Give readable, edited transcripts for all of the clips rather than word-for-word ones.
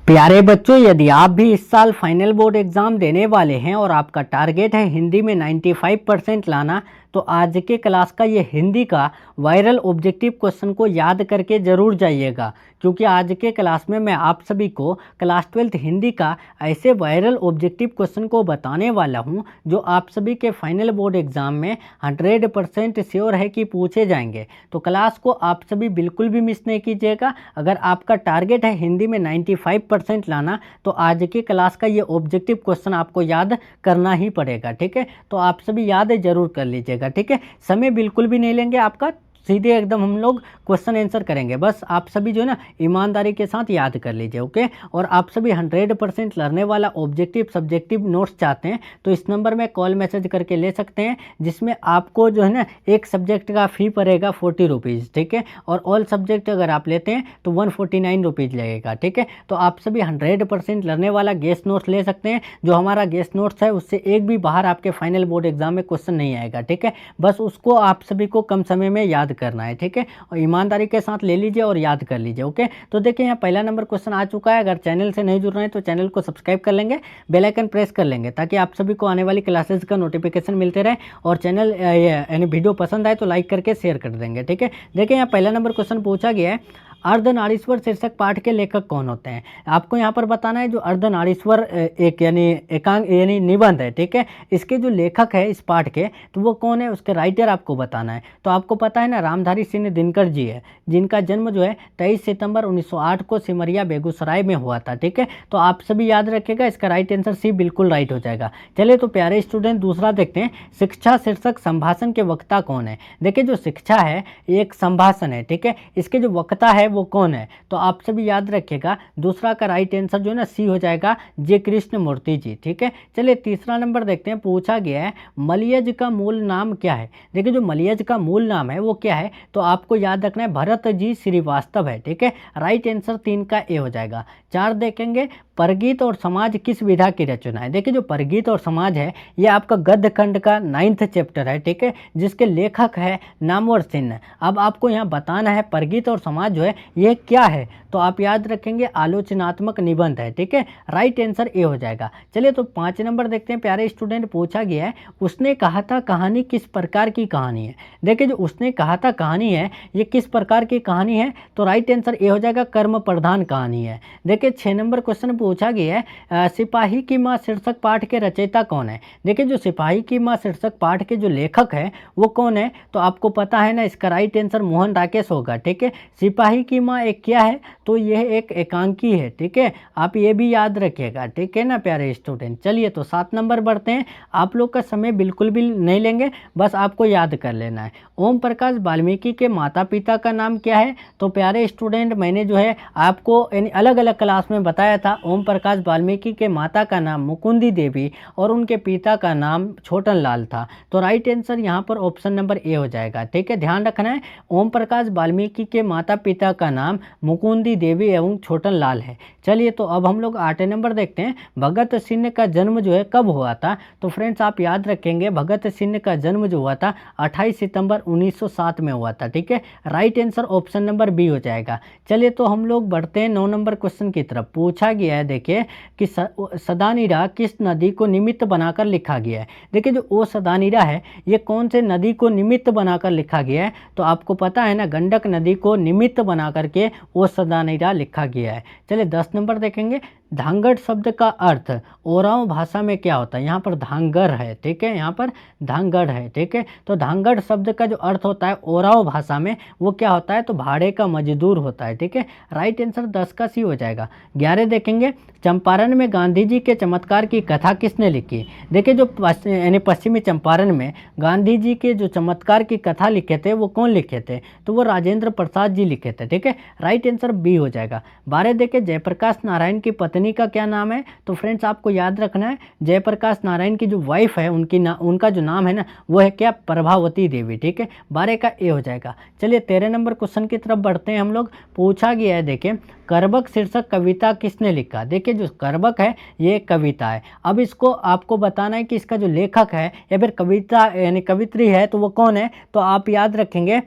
प्यारे बच्चों, यदि आप भी इस साल फाइनल बोर्ड एग्ज़ाम देने वाले हैं और आपका टारगेट है हिंदी में 95% लाना, तो आज के क्लास का ये हिंदी का वायरल ऑब्जेक्टिव क्वेश्चन को याद करके ज़रूर जाइएगा, क्योंकि आज के क्लास में मैं आप सभी को क्लास 12th हिंदी का ऐसे वायरल ऑब्जेक्टिव क्वेश्चन को बताने वाला हूं जो आप सभी के फाइनल बोर्ड एग्ज़ाम में 100% श्योर है कि पूछे जाएंगे। तो क्लास को आप सभी बिल्कुल भी मिस नहीं कीजिएगा। अगर आपका टारगेट है हिंदी में 95% लाना, तो आज की क्लास का ये ऑब्जेक्टिव क्वेश्चन आपको याद करना ही पड़ेगा। ठीक है, तो आप सभी याद ज़रूर कर लीजिएगा। ठीक है, समय बिल्कुल भी नहीं लेंगे आपका, सीधे एकदम हम लोग क्वेश्चन आंसर करेंगे। बस आप सभी जो है ना ईमानदारी के साथ याद कर लीजिए। ओके, और आप सभी 100% लर्ने वाला ऑब्जेक्टिव सब्जेक्टिव नोट्स चाहते हैं तो इस नंबर में कॉल मैसेज करके ले सकते हैं, जिसमें आपको जो है ना एक सब्जेक्ट का फ़ी पड़ेगा 40 रुपीज़। ठीक है, और ऑल सब्जेक्ट अगर आप लेते हैं तो 149 रुपीज़ लगेगा। ठीक है, तो आप सभी 100% लर्ने वाला गेस्ट नोट्स ले सकते हैं। जो हमारा गेस्ट नोट्स है उससे एक भी बाहर आपके फाइनल बोर्ड एग्जाम में क्वेश्चन नहीं आएगा। ठीक है, बस उसको आप सभी को कम समय में याद करना है। ठीक है, और ईमानदारी के साथ ले लीजिए और याद कर लीजिए। ओके, तो देखिए यहाँ पहला नंबर क्वेश्चन आ चुका है। अगर चैनल से नहीं जुड़ रहे हैं तो चैनल को सब्सक्राइब कर लेंगे, बेल आइकन प्रेस कर लेंगे, ताकि आप सभी को आने वाली क्लासेस का नोटिफिकेशन मिलते रहे। और चैनल यानी वीडियो पसंद आए तो लाइक करके शेयर कर देंगे। ठीक है, देखिए यहाँ पहला नंबर क्वेश्चन पूछा गया है, अर्धनारीश्वर शीर्षक पाठ के लेखक कौन होते हैं। आपको यहाँ पर बताना है जो अर्धनारीश्वर एक यानी एकांक यानी निबंध है। ठीक है, इसके जो लेखक है इस पाठ के, तो वो कौन है, उसके राइटर आपको बताना है। तो आपको पता है ना, रामधारी सिंह दिनकर जी है, जिनका जन्म जो है 23 सितंबर 1908 को सिमरिया बेगूसराय में हुआ था। ठीक है, तो आप सभी याद रखिएगा, इसका राइट आंसर सी बिल्कुल राइट हो जाएगा। चलिए तो प्यारे स्टूडेंट दूसरा देखते हैं, शिक्षा शीर्षक संभाषण के वक्ता कौन है। देखिए जो शिक्षा है ये एक संभाषण है। ठीक है, इसके जो वक्ता है वो कौन है, तो आप सभी याद रखिएगा, दूसरा का राइट आंसर जो है ना सी हो जाएगा, जे कृष्ण मूर्ति जी। ठीक है, चलिए तीसरा नंबर देखते हैं, पूछा गया है मलयज का मूल नाम क्या है। देखिए जो मलयज का मूल नाम है वो क्या है, तो आपको याद रखना है भरत जी श्रीवास्तव है। ठीक है, राइट आंसर 3 का ए हो जाएगा। 4 देखेंगे, परगीत और समाज किस विधा की रचना है। देखिए जो परगीत और समाज है ये आपका गद्य खंड का 9th चैप्टर है। ठीक है, जिसके लेखक है नामवर सिंह। अब आपको यहाँ बताना है परगीत और समाज जो है ये क्या है, तो आप याद रखेंगे आलोचनात्मक निबंध है। ठीक है, राइट आंसर ए हो जाएगा। चलिए तो 5 नंबर देखते हैं, प्यारे स्टूडेंट पूछा गया है, उसने कहा था कहानी किस प्रकार की कहानी है। देखिए जो उसने कहा था कहानी है ये किस प्रकार की कहानी है, तो राइट आंसर ए हो जाएगा, कर्म प्रधान कहानी है। देखिए 6 नंबर क्वेश्चन पूछा गया है, सिपाही की माँ शीर्षक पाठ के रचयिता कौन है। देखिए जो सिपाही की माँ शीर्षक पाठ के जो लेखक है वो कौन है, तो आपको पता है ना, इसका राइट आंसर मोहन राकेश होगा। ठीक है, सिपाही की माँ एक क्या है, तो यह एक एकांकी है। ठीक है, आप ये भी याद रखिएगा। ठीक है ना प्यारे स्टूडेंट। चलिए तो 7 नंबर बढ़ते हैं, आप लोग का समय बिल्कुल भी नहीं लेंगे, बस आपको याद कर लेना है। ओम प्रकाश वाल्मीकि के माता पिता का नाम क्या है, तो प्यारे स्टूडेंट मैंने जो है आपको अलग अलग क्लास में बताया था, ओम प्रकाश वाल्मीकि के माता का नाम मुकुंदी देवी और उनके पिता का नाम छोटन लाल था। तो राइट आंसर यहाँ पर ऑप्शन नंबर ए हो जाएगा। ठीक है, ध्यान रखना है, ओम प्रकाश वाल्मीकि के माता पिता का नाम मुकुंदी देवी एवं छोटन लाल है। चलिए तो अब हम लोग 8 नंबर देखते हैं, भगत सिंह का जन्म जो है कब हुआ था। तो फ्रेंड्स आप याद रखेंगे, भगत सिंह का जन्म जो हुआ था 28 सितंबर 1907 में हुआ था। ठीक है, right answer option number B हो जाएगा। चलिए तो हम लोग बढ़ते हैं 9 नंबर क्वेश्चन की तरफ। पूछा गया है देखिए कि सदानीरा किस नदी को निमित्त बनाकर लिखा गया है। देखिए जो ओ सदानीरा है ये कौन से नदी को निमित्त बनाकर लिखा गया है, तो आपको पता है ना, गंडक नदी को निमित्त बना करके ओ सदानीरा लिखा गया है। चलिए 10 नंबर देखेंगे, धांगड़ शब्द का अर्थ ओरांव भाषा में क्या होता है। यहाँ पर धांगर है। ठीक है, यहाँ पर धांगड़ है। ठीक है, तो धांगड़ शब्द का जो अर्थ होता है ओरांव भाषा में वो क्या होता है, तो भाड़े का मजदूर होता है। ठीक है, राइट आंसर 10 का सी हो जाएगा। 11 देखेंगे, चंपारण में गांधी जी के चमत्कार की कथा किसने लिखी। देखिए जो यानी पश्चिमी चंपारण में गांधी जी के जो चमत्कार की कथा लिखे थे वो कौन लिखे थे, तो वो राजेंद्र प्रसाद जी लिखे थे। ठीक है, राइट आंसर बी हो जाएगा। 12 देखे, जयप्रकाश नारायण की पत्नी का क्या नाम है, तो फ्रेंड्स आपको याद रखना है, जयप्रकाश नारायण की जो वाइफ है उनका जो नाम है ना वो है क्या, प्रभावती देवी। ठीक है, 12 का ए हो जाएगा। चलिए 13 नंबर क्वेश्चन की तरफ बढ़ते हैं हम लोग। पूछा गया है देखिए, करबक शीर्षक कविता किसने लिखा। देखिए जो करबक है ये एक कविता है। अब इसको आपको बताना है कि इसका जो लेखक है या फिर कविता यानी कवित्री है तो वो कौन है, तो आप याद रखेंगे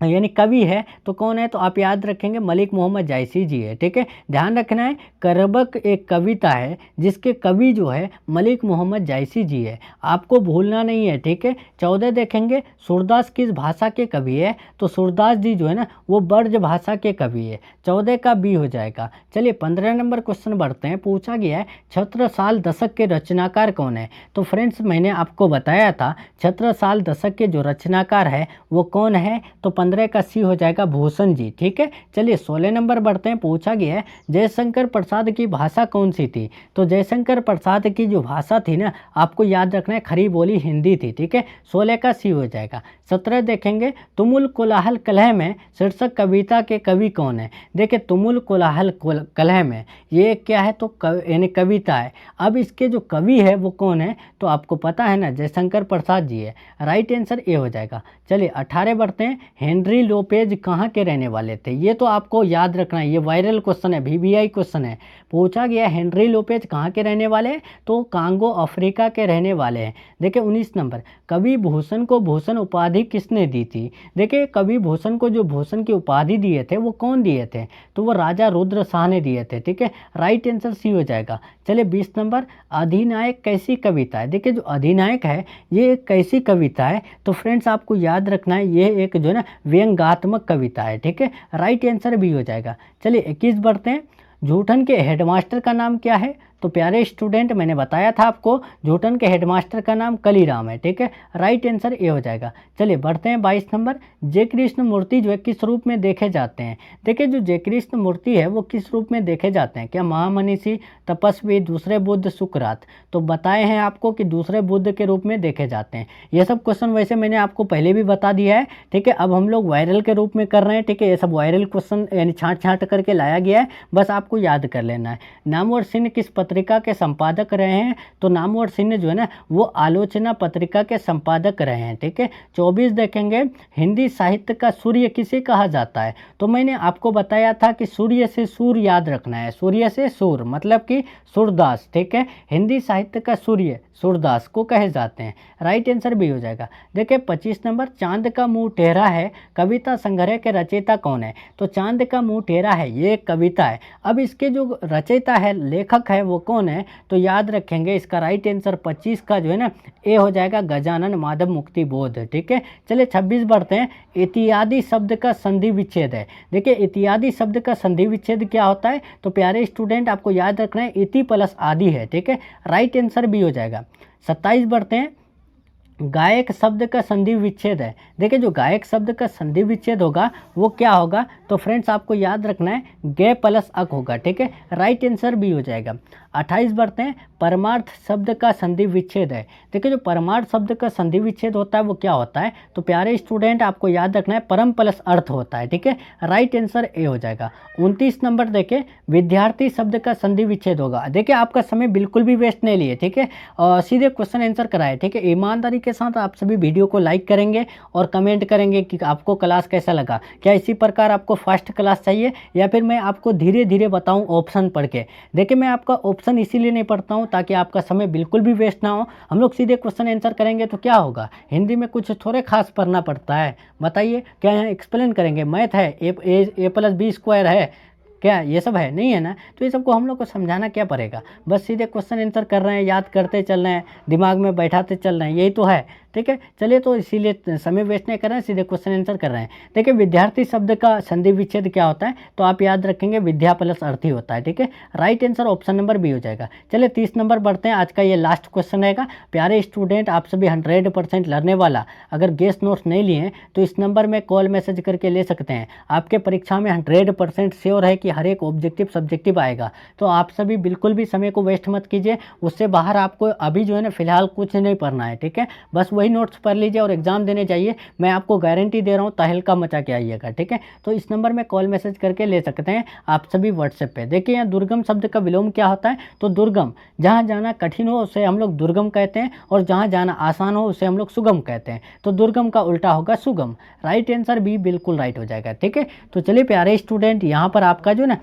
यानी कवि है तो कौन है, तो आप याद रखेंगे मलिक मोहम्मद जायसी जी है। ठीक है, ध्यान रखना है करबक एक कविता है जिसके कवि जो है मलिक मोहम्मद जायसी जी है, आपको भूलना नहीं है। ठीक है, 14 देखेंगे सूरदास किस भाषा के कवि है, तो सूरदास जी जो है ना वो ब्रज भाषा के कवि है, 14 का बी हो जाएगा। चलिए 15 नंबर क्वेश्चन बढ़ते हैं, पूछा गया है छत्रसाल दशक के रचनाकार कौन है। तो फ्रेंड्स मैंने आपको बताया था छत्रसाल दशक के जो रचनाकार है वो कौन है, तो 15 का सी हो जाएगा भूषण जी। ठीक है, चलिए 16 नंबर बढ़ते हैं, पूछा गया है जयशंकर प्रसाद की भाषा कौन सी थी। तो जयशंकर प्रसाद की जो भाषा थी ना, आपको याद रखना है खड़ी बोली हिंदी थी। ठीक है, 16 का सी हो जाएगा। 17 देखेंगे तुमुल कोलाहल कलह में शीर्षक कविता के कवि कौन है। देखिए तुमुल कोलाहल कलह में ये क्या है, तो यानी कविता है। अब इसके जो कवि है वो कौन है, तो आपको पता है ना जयशंकर प्रसाद जी है, राइट आंसर ए हो जाएगा। चलिए 18 बढ़ते हैं, हेनरी लोपेज कहाँ के रहने वाले थे। ये तो आपको याद रखना है, ये वायरल क्वेश्चन है, VVI क्वेश्चन है। पूछा गया हेनरी लोपेज कहाँ के रहने वाले हैं, तो कांगो अफ्रीका के रहने वाले हैं। देखिए 19 नंबर, कवि भूषण को भूषण उपाधि किसने दी थी। देखिए कवि भूषण को जो भूषण की उपाधि दिए थे वो कौन दिए थे, तो वो राजा रुद्र शाह ने दिए थे। ठीक है, राइट आंसर सी हो जाएगा। चलिए 20 नंबर, अधिनायक कैसी कविता है। देखिए जो अधिनायक है ये एक कैसी कविता है, तो फ्रेंड्स आपको याद रखना है ये एक जो है ना व्यंग्यात्मक कविता है। ठीक है, राइट आंसर भी हो जाएगा। चलिए 21 बढ़ते हैं, जूठन के हेडमास्टर का नाम क्या है। तो प्यारे स्टूडेंट मैंने बताया था आपको जूठन के हेडमास्टर का नाम कलीराम है। ठीक है, राइट आंसर ए हो जाएगा। चलिए बढ़ते हैं 22 नंबर, जय कृष्ण मूर्ति जो है किस रूप में देखे जाते हैं। देखिए जो जय कृष्ण मूर्ति है वो किस रूप में देखे जाते हैं, क्या महामनीषी, तपस्वी, दूसरे बुद्ध, सुकरात। तो बताए हैं आपको कि दूसरे बुद्ध के रूप में देखे जाते हैं। ये सब क्वेश्चन वैसे मैंने आपको पहले भी बता दिया है। ठीक है, अब हम लोग वायरल के रूप में कर रहे हैं। ठीक है, ये सब वायरल क्वेश्चन यानी छाँट छाँट करके लाया गया है, बस आपको याद कर लेना है। नामवर सिंह किस पत्रिका के संपादक रहे हैं, तो नामवर सिंह जो है ना वो आलोचना पत्रिका के संपादक रहे हैं। ठीक है, 24 देखेंगे, हिंदी साहित्य का सूर्य किसे कहा जाता है। तो मैंने आपको बताया था कि सूर्य से सूर याद रखना है, सूर्य से सूर मतलब कि सूरदास। ठीक है, हिंदी साहित्य का सूर्य सूरदास को कहे जाते हैं, राइट आंसर भी हो जाएगा। देखिए 25 नंबर, चांद का मुंह टेढ़ा है कविता संग्रह के रचयिता कौन है। तो चांद का मुंह टेढ़ा है ये एक कविता है। अब इसके जो रचयिता है लेखक है वो कौन है, तो याद रखेंगे इसका राइट आंसर 25 का जो है ना ए हो जाएगा, गजानन माधव मुक्ति बोध। ठीक है, चलिए 26 बढ़ते हैं, इत्यादि शब्द का संधि विच्छेद है। देखिए इत्यादि शब्द का संधि विच्छेद क्या होता है, तो प्यारे स्टूडेंट आपको याद रखना है इति प्लस आदि है। ठीक है, राइट आंसर भी हो जाएगा। 27 बढ़ते हैं, गायक शब्द का संधि विच्छेद है। देखिए जो गायक शब्द का संधि विच्छेद होगा वो क्या होगा, तो फ्रेंड्स आपको याद रखना है गे प्लस अक होगा। ठीक है, राइट आंसर भी हो जाएगा। 28 बढ़ते हैं, परमार्थ शब्द का संधि विच्छेद है। देखिए जो परमार्थ शब्द का संधि विच्छेद होता है वो क्या होता है, तो प्यारे स्टूडेंट आपको याद रखना है परम प्लस अर्थ होता है। ठीक है, राइट आंसर ए हो जाएगा। 29 नंबर देखें, विद्यार्थी शब्द का संधि विच्छेद होगा। देखिए आपका समय बिल्कुल भी वेस्ट नहीं लिए। ठीक है, सीधे क्वेश्चन आंसर कराए। ठीक है, ईमानदारी के साथ आप सभी वीडियो को लाइक करेंगे और कमेंट करेंगे कि आपको क्लास कैसा लगा। क्या इसी प्रकार आपको फर्स्ट क्लास चाहिए या फिर मैं आपको धीरे धीरे बताऊं ऑप्शन पढ़ के। देखिए मैं आपका ऑप्शन इसीलिए नहीं पढ़ता हूं ताकि आपका समय बिल्कुल भी वेस्ट ना हो। हम लोग सीधे क्वेश्चन आंसर करेंगे तो क्या होगा, हिंदी में कुछ थोड़े खास पढ़ना पड़ता है। बताइए, क्या यहाँ एक्सप्लेन करेंगे, मैथ है, ए प्लस बी स्क्वायर है, क्या ये सब है, नहीं है ना। तो ये सबको हम लोग को समझाना क्या पड़ेगा, बस सीधे क्वेश्चन आंसर कर रहे हैं, याद करते चल रहे हैं, दिमाग में बैठाते चल रहे हैं, यही तो है। ठीक है, चलिए तो इसीलिए समय वेस्ट नहीं कर रहे हैं, सीधे क्वेश्चन आंसर कर रहे हैं। देखिए विद्यार्थी शब्द का संधि विच्छेद क्या होता है, तो आप याद रखेंगे विद्या प्लस अर्थी होता है। ठीक है, right answer option number B हो जाएगा। चलिए 30 नंबर बढ़ते हैं, आज का ये लास्ट क्वेश्चन रहेगा। प्यारे स्टूडेंट आप सभी 100% लर्ने वाला अगर गेस्ट नोट्स नहीं लिए हैं तो इस नंबर में कॉल मैसेज करके ले सकते हैं। आपके परीक्षा में 100% श्योर है कि हर एक ऑब्जेक्टिव सब्जेक्टिव आएगा। तो आप सभी बिल्कुल भी समय को वेस्ट मत कीजिए, उससे बाहर आपको अभी जो है ना फिलहाल कुछ नहीं पढ़ना है। ठीक है, बस वही नोट्स पढ़ लीजिए और एग्जाम देने जाइए, मैं आपको गारंटी दे रहा हूँ तहलका मचा के आइएगा। ठीक है, तो इस नंबर में कॉल मैसेज करके ले सकते हैं आप सभी व्हाट्सएप पे। देखिए यहाँ दुर्गम शब्द का विलोम क्या होता है, तो दुर्गम, जहाँ जाना कठिन हो उसे हम लोग दुर्गम कहते हैं और जहाँ जाना आसान हो उसे हम लोग सुगम कहते हैं। तो दुर्गम का उल्टा होगा सुगम, राइट आंसर भी बिल्कुल राइट हो जाएगा। ठीक है, तो चलिए प्यारे स्टूडेंट, यहाँ पर आपका जो ना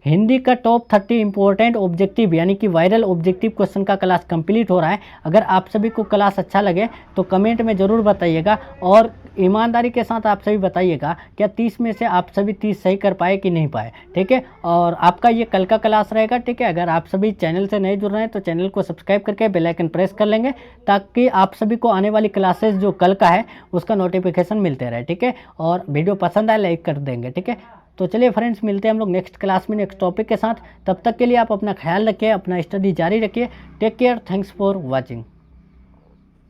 हिंदी का टॉप 30 इंपॉर्टेंट ऑब्जेक्टिव यानी कि वायरल ऑब्जेक्टिव क्वेश्चन का क्लास कंप्लीट हो रहा है। अगर आप सभी को क्लास अच्छा लगे तो कमेंट में ज़रूर बताइएगा और ईमानदारी के साथ आप सभी बताइएगा क्या 30 में से आप सभी 30 सही कर पाए कि नहीं पाए, ठीक है। और आपका ये कल का क्लास रहेगा, ठीक है। अगर आप सभी चैनल से नहीं जुड़ रहे हैं तो चैनल को सब्सक्राइब करके बेल आइकन प्रेस कर लेंगे, ताकि आप सभी को आने वाली क्लासेस जो कल का है उसका नोटिफिकेशन मिलते रहे, ठीक है। और वीडियो पसंद आए लाइक कर देंगे, ठीक है। तो चलिए फ्रेंड्स, मिलते हैं हम लोग नेक्स्ट क्लास में नेक्स्ट टॉपिक के साथ। तब तक के लिए आप अपना ख्याल रखिए, अपना स्टडी जारी रखिए। Take care, thanks for watching.